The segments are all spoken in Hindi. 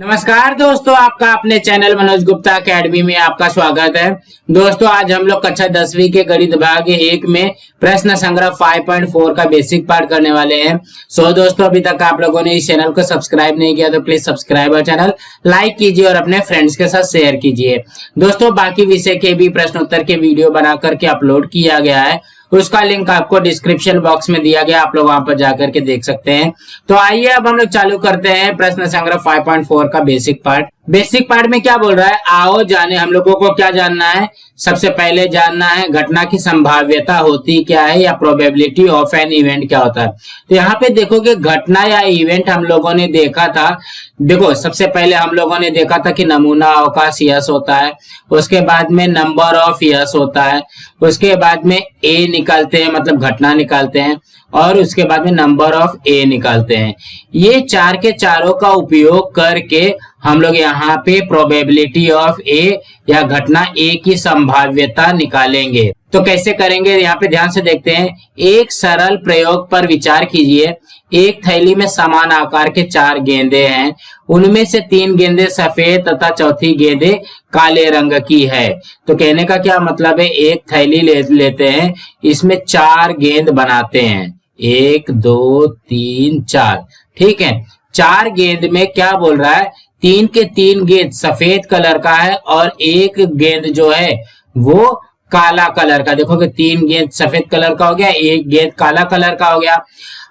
नमस्कार दोस्तों, आपका अपने चैनल मनोज गुप्ता अकेडमी में आपका स्वागत है। दोस्तों, आज हम लोग कक्षा 10वीं के गणित भाग 1 में प्रश्न संग्रह 5.4 का बेसिक पार्ट करने वाले हैं। दोस्तों, अभी तक आप लोगों ने इस चैनल को सब्सक्राइब नहीं किया तो प्लीज सब्सक्राइब और चैनल लाइक कीजिए और अपने फ्रेंड्स के साथ शेयर कीजिए। दोस्तों, बाकी विषय के भी प्रश्न उत्तर के वीडियो बना करके अपलोड किया गया है, उसका लिंक आपको डिस्क्रिप्शन बॉक्स में दिया गया, आप लोग वहां पर जाकर के देख सकते हैं। तो आइए अब हम लोग चालू करते हैं प्रश्न संग्रह 5.4 का बेसिक पार्ट। बेसिक पार्ट में क्या बोल रहा है, आओ जाने। हम लोगों को क्या जानना है, सबसे पहले जानना है घटना की संभाव्यता होती क्या है या प्रोबेबिलिटी ऑफ एन इवेंट क्या होता है। तो यहाँ पे देखोगे घटना या इवेंट हम लोगों ने देखा था। देखो, सबसे पहले हम लोगों ने देखा था कि नमूना अवकाश यस होता है, उसके बाद में नंबर ऑफ यस होता है, उसके बाद में ए निकालते हैं मतलब घटना निकालते हैं, और उसके बाद में नंबर ऑफ ए निकालते हैं। ये चार के चारों का उपयोग करके हम लोग यहाँ पे प्रोबेबिलिटी ऑफ ए या घटना ए की संभाव्यता निकालेंगे। तो कैसे करेंगे, यहाँ पे ध्यान से देखते हैं। एक सरल प्रयोग पर विचार कीजिए। एक थैली में समान आकार के 4 गेंदे हैं, उनमें से 3 गेंदे सफेद तथा चौथी गेंदे काले रंग की है। तो कहने का क्या मतलब है, एक थैली लेते हैं, इसमें 4 गेंद बनाते हैं, 1 2 3 4, ठीक है। 4 गेंद में क्या बोल रहा है, 3 के 3 गेंद सफेद कलर का है और एक गेंद जो है वो काला कलर का। देखोगे 3 गेंद सफेद कलर का हो गया, एक गेंद काला कलर का हो गया।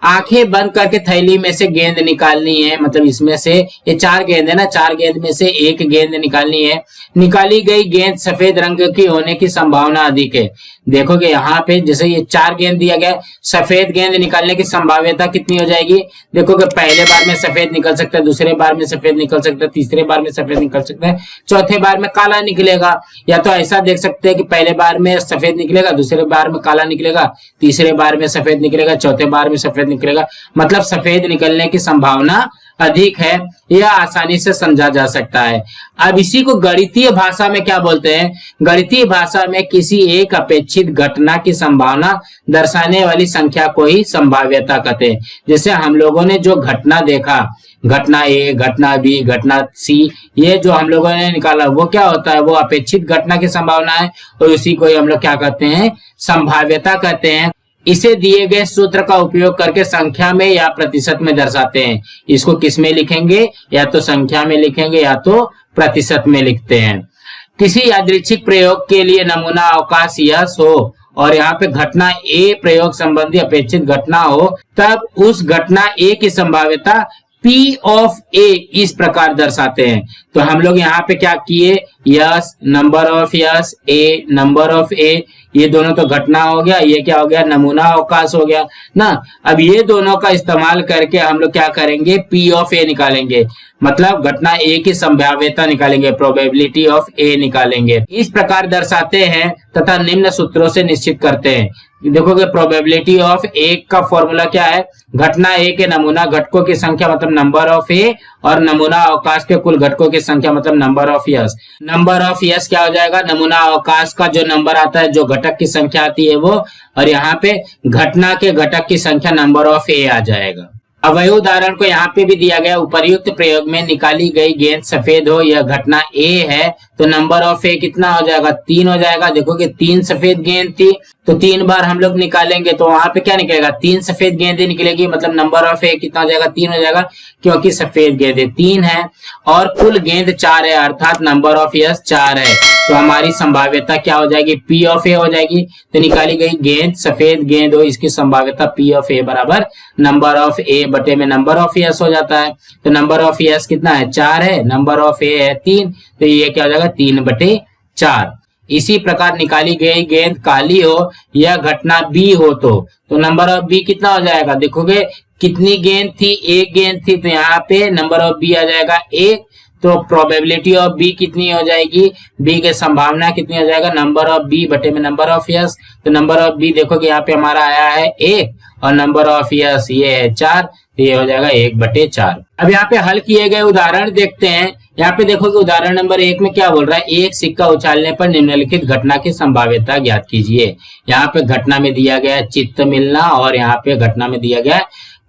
आंखें बंद करके थैली में से गेंद निकालनी है, मतलब इसमें से ये 4 गेंद है ना, 4 गेंद में से एक गेंद निकालनी है। निकाली गई गेंद सफेद रंग की होने की संभावना अधिक है। देखोगे यहाँ पे जैसे ये 4 गेंद दिया गया, सफेद गेंद निकालने की संभाव्यता कितनी हो जाएगी। देखोगे पहले बार में सफेद निकल सकता है, दूसरे बार में सफेद निकल सकता है, तीसरे बार में सफेद निकल सकता है, चौथे बार में काला निकलेगा। या तो ऐसा देख सकते हैं कि पहले बार में सफेद निकलेगा, दूसरे बार में काला निकलेगा, तीसरे बार में सफेद निकलेगा, चौथे बार में सफेद निकलेगा। मतलब सफेद निकलने की संभावना अधिक है, यह आसानी से समझा जा सकता है। अब इसी को गणितीय भाषा में क्या बोलते हैं, गणितीय भाषा में किसी एक अपेक्षित घटना की संभावना दर्शाने वाली संख्या को ही संभाव्यता कहते हैं। जैसे हम लोगों ने जो घटना देखा, घटना ए, घटना बी, घटना सी, ये जो हम लोगों ने निकाला वो क्या होता है, वो अपेक्षित घटना की संभावना है, और उसी को हम लोग क्या कहते हैं, संभाव्यता कहते हैं। इसे दिए गए सूत्र का उपयोग करके संख्या में या प्रतिशत में दर्शाते हैं। इसको किस में लिखेंगे, या तो संख्या में लिखेंगे या तो प्रतिशत में लिखते हैं। किसी यादृच्छिक प्रयोग के लिए नमूना अवकाश यस हो और यहाँ पे घटना ए प्रयोग संबंधी अपेक्षित घटना हो, तब उस घटना ए की संभाव्यता P ऑफ ए इस प्रकार दर्शाते हैं। तो हम लोग यहाँ पे क्या किए, yes, number of yes, A, number of A, ये दोनों तो घटना हो गया, ये क्या हो गया, नमूना अवकाश हो गया ना। अब ये दोनों का इस्तेमाल करके हम लोग क्या करेंगे, P ऑफ ए निकालेंगे, मतलब घटना ए की संभाव्यता निकालेंगे, प्रोबेबिलिटी ऑफ ए निकालेंगे। इस प्रकार दर्शाते हैं तथा निम्न सूत्रों से निश्चित करते हैं। देखोगे प्रोबेबिलिटी ऑफ ए का फॉर्मूला क्या है, घटना ए के नमूना घटकों की संख्या मतलब नंबर ऑफ ए, और नमूना अवकाश के कुल घटकों की संख्या मतलब number of yes. Number of yes क्या हो जाएगा, नमूना अवकाश का जो नंबर आता है, जो घटक की संख्या आती है वो, और यहाँ पे घटना के घटक की संख्या नंबर ऑफ ए आ जाएगा। अब वही उदाहरण को यहाँ पे भी दिया गया, उपर्युक्त प्रयोग में निकाली गई गेंद सफेद हो, यह घटना ए है, तो नंबर ऑफ ए कितना हो जाएगा, 3 हो जाएगा। देखोगे 3 सफेद गेंद थी, तो 3 बार हम लोग निकालेंगे तो वहां पे क्या निकलेगा, 3 सफेद गेंदें निकलेगी, मतलब नंबर ऑफ ए कितना हो जाएगा, 3 हो जाएगा, क्योंकि सफेद गेंदें 3 है और कुल गेंद 4 है, अर्थात नंबर ऑफ यस 4 है। तो हमारी संभाव्यता क्या हो जाएगी, P ऑफ ए हो जाएगी। तो निकाली गई गेंद सफेद गेंद हो, इसकी संभाव्यता P ऑफ ए बराबर नंबर ऑफ ए बटे में नंबर ऑफ यस हो जाता है। तो नंबर ऑफ यस कितना है, 4 है, नंबर ऑफ ए है 3, तो ये क्या हो जाएगा, 3/4। इसी प्रकार निकाली गई गेंद काली हो, यह घटना बी हो, तो नंबर ऑफ बी कितना हो जाएगा। देखोगे कितनी गेंद थी, एक गेंद थी, तो यहाँ पे नंबर ऑफ बी आ जाएगा 1। तो प्रोबेबिलिटी ऑफ बी कितनी हो जाएगी, बी की संभावना कितनी हो जाएगा, नंबर ऑफ बी बटे में नंबर ऑफ यस। तो नंबर ऑफ बी देखोगे यहाँ पे हमारा आया है 1 और नंबर ऑफ यस ये है 4, तो ये हो जाएगा 1/4। अब यहाँ पे हल किए गए उदाहरण देखते हैं। यहाँ पे देखोगे उदाहरण नंबर 1 में क्या बोल रहा है, एक सिक्का उछालने पर निम्नलिखित घटना की संभाव्यता ज्ञात कीजिए। यहाँ पे घटना में दिया गया चित्त मिलना और यहाँ पे घटना में दिया गया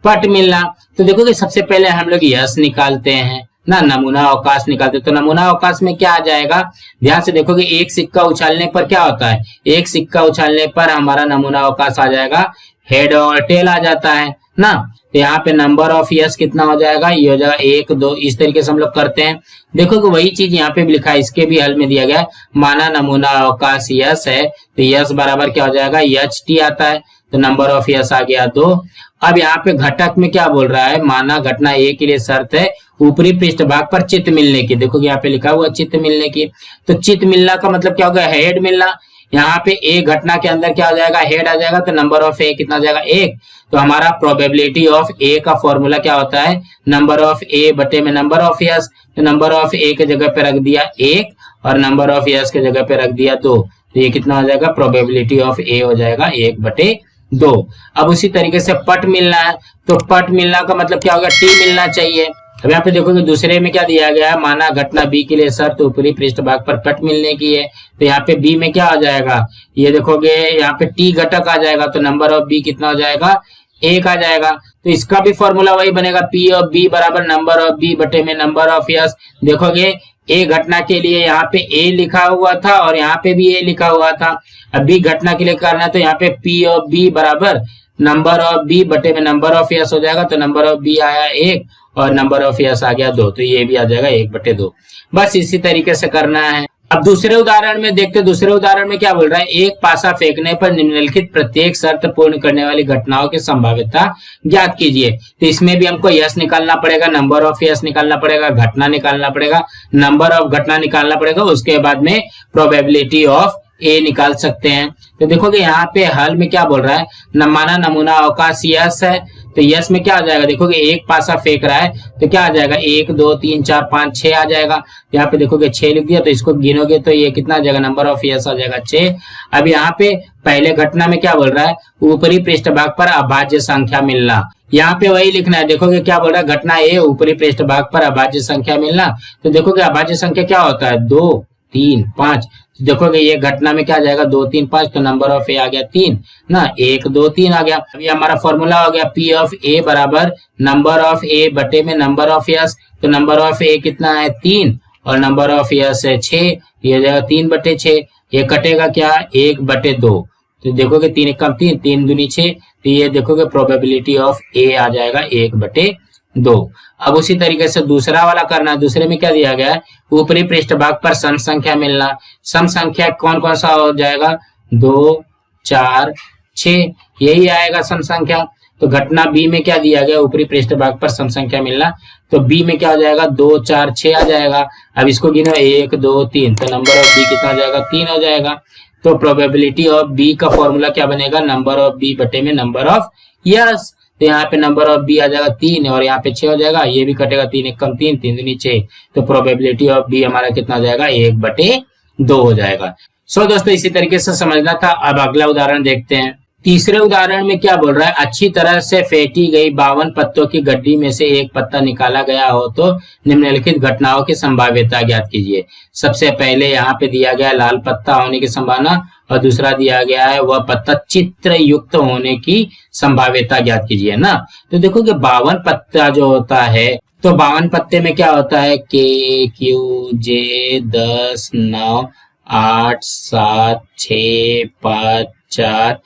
पट मिलना। तो देखोगे सबसे पहले हम लोग यस निकालते हैं, ना नमूना अवकाश निकालते। तो नमूना अवकाश में क्या आ जाएगा, ध्यान से देखोगे, एक सिक्का उछालने पर क्या होता है, एक सिक्का उछालने पर हमारा नमूना अवकाश आ जाएगा हेड और टेल आ जाता है ना। तो यहाँ पे नंबर ऑफ यस कितना हो जाएगा, ये हो जाएगा 1 2। इस तरीके से हम लोग करते हैं। देखो कि वही चीज यहाँ पे भी लिखा है, इसके भी हल में दिया गया है, माना नमूना अवकाश यस है तो यस बराबर क्या हो जाएगा, एच टी आता है। तो नंबर ऑफ यस आ गया 2। अब यहाँ पे घटक में क्या बोल रहा है, माना घटना ए के लिए शर्त है ऊपरी पृष्ठभाग पर चित्त मिलने की। देखो यहाँ पे लिखा हुआ चित्त मिलने की। तो चित्त मिलना का मतलब क्या होगा, हेड मिलना। यहाँ पे ए घटना के अंदर क्या हो जाएगा, हेड आ जाएगा। तो नंबर ऑफ ए कितना आ जाएगा, 1। तो हमारा प्रोबेबिलिटी ऑफ ए का फॉर्मूला क्या होता है, नंबर ऑफ ए बटे में नंबर ऑफ यस। तो नंबर ऑफ ए के जगह पे रख दिया 1 और नंबर ऑफ यस के जगह पे रख दिया 2। तो ये कितना हो जाएगा, प्रोबेबिलिटी ऑफ ए हो जाएगा 1/2। अब उसी तरीके से पट मिलना है, तो पट मिलना का मतलब क्या होगा, टी मिलना चाहिए। अब यहाँ पे देखोगे दूसरे में क्या दिया गया है, माना घटना बी के लिए शर्त ऊपरी पृष्ठभाग पर पट मिलने की है। तो यहाँ पे बी में क्या आ जाएगा, ये देखोगे यहाँ पे टी घटक आ जाएगा। तो नंबर ऑफ बी कितना हो जाएगा, 1 आ जाएगा। तो इसका भी फॉर्मूला वही बनेगा, पी ऑफ बी बराबर नंबर ऑफ बी बटे में नंबर ऑफ यस। देखोगे ए घटना के लिए यहाँ पे ए लिखा हुआ था और यहाँ पे भी ए लिखा हुआ था। अब बी घटना के लिए करना है तो यहाँ पे पी ऑफ बी बराबर नंबर ऑफ बी बटे में नंबर ऑफ यस हो जाएगा। तो नंबर ऑफ बी आया 1 और नंबर ऑफ यस आ गया 2। तो ये भी आ जाएगा 1/2। बस इसी तरीके से करना है। अब दूसरे उदाहरण में देखते, दूसरे उदाहरण में क्या बोल रहा है, एक पासा फेंकने पर निम्नलिखित प्रत्येक शर्त पूर्ण करने वाली घटनाओं की संभाव्यता ज्ञात कीजिए। तो इसमें भी हमको यस निकालना पड़ेगा, नंबर ऑफ यस निकालना पड़ेगा, घटना निकालना पड़ेगा, नंबर ऑफ घटना निकालना पड़ेगा, उसके बाद में प्रोबेबिलिटी ऑफ ए निकाल सकते हैं। तो देखोगे यहाँ पे हल में क्या बोल रहा है, माना नमूना अवकाश यस है। तो यस में क्या आ जाएगा, देखोगे एक पासा फेंक रहा है तो क्या आ जाएगा, 1 2 3 4 5 6 आ जाएगा। यहाँ पे देखोगे 6 लिख दिया, तो इसको गिनोगे तो ये कितना आ जाएगा, नंबर ऑफ यस आ जाएगा 6। अब यहाँ पे पहले घटना में क्या बोल रहा है, ऊपरी पृष्ठभाग पर अभाज्य संख्या मिलना। यहाँ पे वही लिखना है। देखोगे क्या बोल रहा है, घटना ए ऊपरी पृष्ठभाग पर अभाज्य संख्या मिलना। तो देखोगे अभाज्य संख्या क्या होता है, 2 3 5। देखोगे ये घटना में क्या आ जाएगा, 2 3 5। तो नंबर ऑफ ए आ गया 3 ना, 1 2 3 आ गया। अभी हमारा फॉर्मूला हो गया पी ऑफ ए बराबर नंबर ऑफ ए बटे में नंबर ऑफ यस। तो नंबर ऑफ ए कितना है, 3 और नंबर ऑफ यस है 6। ये हो जाएगा 3/6। ये कटेगा क्या, 1/2। तो देखोगे 3 1 3, 3 दूनी 6। तो ये देखोगे प्रोबेबिलिटी ऑफ ए आ जाएगा 1/2। अब उसी तरीके से दूसरा वाला करना है। दूसरे में क्या दिया गया है, ऊपरी पृष्ठभाग पर सम संख्या मिलना। सम संख्या कौन कौन सा हो जाएगा, 2 4 6 यही आएगा सम संख्या। तो घटना बी में क्या दिया गया, ऊपरी पृष्ठभाग पर सम संख्या मिलना। तो बी में क्या हो जाएगा, 2 4 6 आ जाएगा। अब इसको गिनो 1 2 3। तो नंबर ऑफ बी कितना हो जाएगा, 3 हो जाएगा। तो प्रोबेबिलिटी ऑफ बी का फॉर्मूला क्या बनेगा, नंबर ऑफ बी बटे में नंबर ऑफ यस। तो यहाँ पे नंबर ऑफ बी आ जाएगा 3 और यहाँ पे 6 हो जाएगा। ये भी कटेगा, 3 1 3, 3 दूनी 6। तो प्रोबेबिलिटी ऑफ बी हमारा कितना हो जाएगा, 1/2 हो जाएगा। सो दोस्तों इसी तरीके से समझना था। अब अगला उदाहरण देखते हैं। तीसरे उदाहरण में क्या बोल रहा है, अच्छी तरह से फेंटी गई 52 पत्तों की गड्डी में से एक पत्ता निकाला गया हो तो निम्नलिखित घटनाओं की संभाव्यता ज्ञात कीजिए। सबसे पहले यहाँ पे दिया गया लाल पत्ता होने की संभावना और दूसरा दिया गया है वह पत्ता चित्र युक्त होने की संभाव्यता ज्ञात कीजिए ना। तो देखो कि 52 पत्ता जो होता है, तो 52 पत्ते में क्या होता है, के क्यू जे 10 9 8 7 6 5 4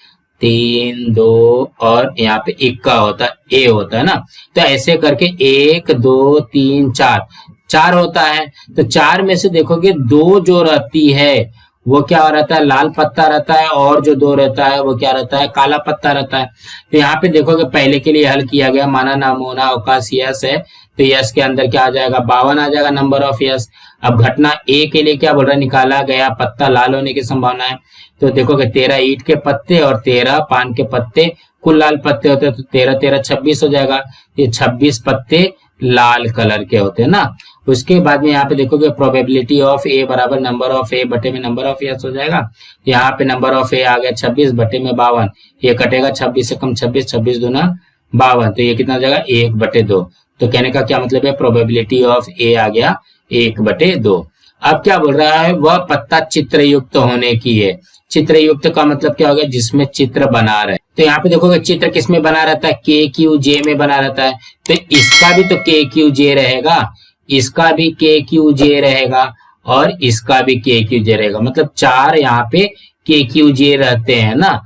3 2 और यहाँ पे इक्का होता है, ए होता है ना। तो ऐसे करके 1 2 3 4 होता है। तो 4 में से देखोगे 2 जो रहती है वो क्या रहता है, लाल पत्ता रहता है, और जो 2 रहता है वो क्या रहता है, काला पत्ता रहता है। तो यहाँ पे देखोगे पहले के लिए हल किया गया, माना नमूना अवकाश यस है। तो यस के अंदर क्या आ जाएगा, 52 आ जाएगा नंबर ऑफ यस। अब घटना ए के लिए क्या बोल रहा है, निकाला गया पत्ता लाल होने की संभावना है। तो देखोगे 13 ईंट के पत्ते और 13 पान के पत्ते कुल लाल पत्ते होते हैं। तो 13 13 26 हो जाएगा। ये 26 पत्ते लाल कलर के होते हैं ना। उसके बाद में यहाँ पे देखोगे प्रोबेबिलिटी ऑफ ए बराबर नंबर ऑफ ए बटे में नंबर ऑफ यस हो जाएगा। यहाँ पे नंबर ऑफ ए आ गया 26 बटे में 52। ये कटेगा 26 से कम 26, 26 दूना 52। तो ये कितना हो जाएगा, 1/2। तो कहने का क्या मतलब है, प्रोबेबिलिटी ऑफ ए आ गया 1/2। अब क्या बोल रहा है, वह पत्ता चित्रयुक्त होने की है। चित्रयुक्त का मतलब क्या हो गया, जिसमें चित्र बना रहे। तो यहाँ पे देखोगे चित्र किसमें बना रहता है, के क्यू जे में बना रहता है। तो इसका भी तो के क्यू जे रहेगा। इसका भी के क्यू जे रहेगा और इसका भी के क्यू जे रहेगा, मतलब 4 यहाँ पे के क्यू जे रहते हैं ना।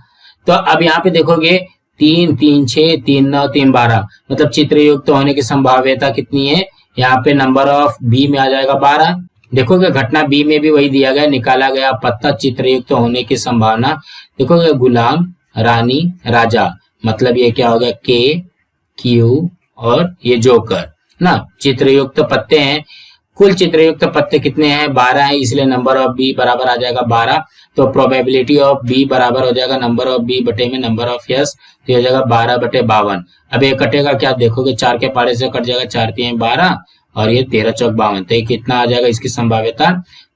तो अब यहाँ पे देखोगे 3 3 6 3 9 3 12, मतलब चित्रयुक्त होने की संभाव्यता कितनी है, यहाँ पे नंबर ऑफ बी में आ जाएगा 12। देखोगे घटना बी में भी वही दिया गया, निकाला गया पत्ता चित्रयुक्त होने की संभावना। देखोगे गुलाम, रानी, राजा, मतलब ये क्या हो गया के क्यू और ये जोकर ना, चित्रयुक्त पत्ते हैं। कुल चित्रयुक्त पत्ते कितने हैं, 12 है, इसलिए नंबर ऑफ बी बराबर आ जाएगा 12। तो प्रोबेबिलिटी ऑफ बी बराबर हो जाएगा नंबर ऑफ बी बटे में नंबर ऑफ यस, तो ये हो जाएगा 12 बटे 52। अब ये कटेगा क्या, देखोगे 4 के पारे से कट जाएगा, 4 3 12 और ये 13 चौक 52, तो ये कितना आ जाएगा इसकी संभाव्यता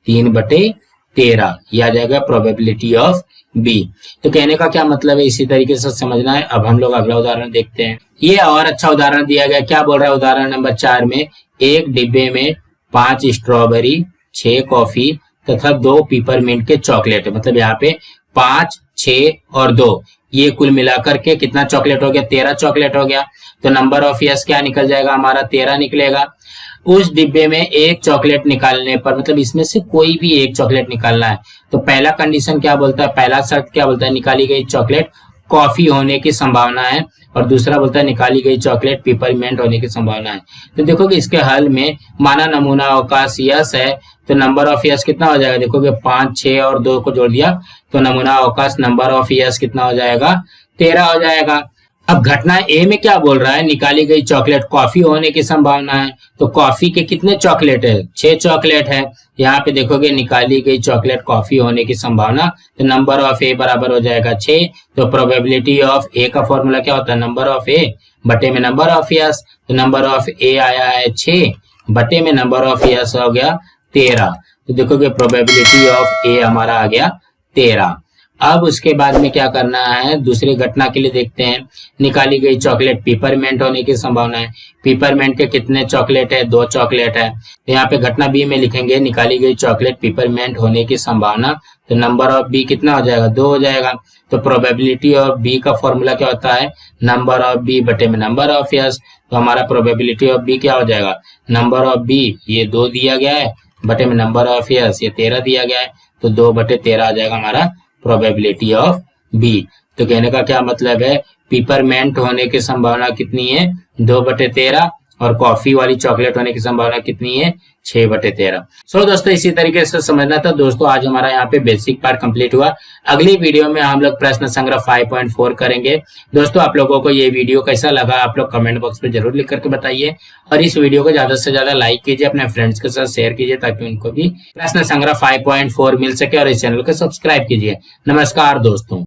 3 बटे 13, यह आ जाएगा प्रोबेबिलिटी ऑफ बी। तो कहने का क्या मतलब है, इसी तरीके से समझना है। अब हम लोग अगला उदाहरण देखते हैं। ये और अच्छा उदाहरण दिया गया, क्या बोल रहा है उदाहरण नंबर 4 में, एक डिब्बे में 5 स्ट्रॉबेरी, 6 कॉफी तथा 2 पिपरमिंट के चॉकलेट, मतलब यहाँ पे 5 6 और 2, ये कुल मिलाकर के कितना चॉकलेट हो गया, 13 चॉकलेट हो गया। तो नंबर ऑफ यस क्या निकल जाएगा हमारा, 13 निकलेगा। उस डिब्बे में एक चॉकलेट निकालने पर, मतलब इसमें से कोई भी एक चॉकलेट निकालना है, तो पहला कंडीशन क्या बोलता है, पहला शर्त क्या बोलता है, निकाली गई चॉकलेट कॉफी होने की संभावना है, और दूसरा बोलता है निकाली गई चॉकलेट पिपरमिंट होने की संभावना है। तो देखोगे इसके हल में माना नमूना अवकाश यस है, तो नंबर ऑफ यस कितना हो जाएगा, देखोगे 5 6 और 2 को जोड़ दिया तो नमूना अवकाश नंबर ऑफ यस कितना हो जाएगा, 13 हो जाएगा। अब घटना ए में क्या बोल रहा है, निकाली गई चॉकलेट कॉफी होने की संभावना है, तो कॉफी के कितने चॉकलेट है, 6 चॉकलेट है। यहाँ पे देखोगे निकाली गई चॉकलेट कॉफी होने की संभावना, तो नंबर ऑफ ए बराबर हो जाएगा 6। तो प्रोबेबिलिटी ऑफ ए का फॉर्मूला क्या होता है, नंबर ऑफ ए बटे में नंबर ऑफ यस, तो नंबर ऑफ ए आया है 6 बटे में नंबर ऑफ यस हो गया 13। तो देखोगे प्रोबेबिलिटी ऑफ ए हमारा आ गया 13। अब उसके बाद में क्या करना है, दूसरी घटना के लिए देखते हैं। निकाली गई चॉकलेट पिपरमेंट होने की संभावना है, पिपरमेंट के कितने चॉकलेट है, 2 चॉकलेट है। तो यहाँ पे घटना बी में लिखेंगे निकाली गई चॉकलेट पिपरमेंट होने की संभावना, तो नंबर ऑफ बी कितना हो जाएगा, 2 हो जाएगा। तो प्रोबेबिलिटी ऑफ बी का फॉर्मूला क्या होता है, नंबर ऑफ बी बटे में नंबर ऑफ यस, तो हमारा प्रोबेबिलिटी ऑफ बी क्या हो जाएगा, नंबर ऑफ बी ये 2 दिया गया है बटे में नंबर ऑफ यस ये 13 दिया गया है, तो 2 बटे 13 आ जाएगा हमारा प्रोबेबिलिटी ऑफ बी। तो कहने का क्या मतलब है, पिपरमेंट होने की संभावना कितनी है, 2 बटे 13, और कॉफी वाली चॉकलेट होने की संभावना कितनी है, 6 बटे 13। सो दोस्तों इसी तरीके से समझना था। दोस्तों आज हमारा यहाँ पे बेसिक पार्ट कंप्लीट हुआ। अगली वीडियो में हम लोग प्रश्न संग्रह 5.4 करेंगे। दोस्तों आप लोगों को ये वीडियो कैसा लगा आप लोग कमेंट बॉक्स में जरूर लिख करके बताइए, और इस वीडियो को ज्यादा से ज्यादा लाइक कीजिए, अपने फ्रेंड्स के साथ शेयर कीजिए ताकि उनको भी प्रश्न संग्रह 5.4 मिल सके, और इस चैनल को सब्सक्राइब कीजिए। नमस्कार दोस्तों।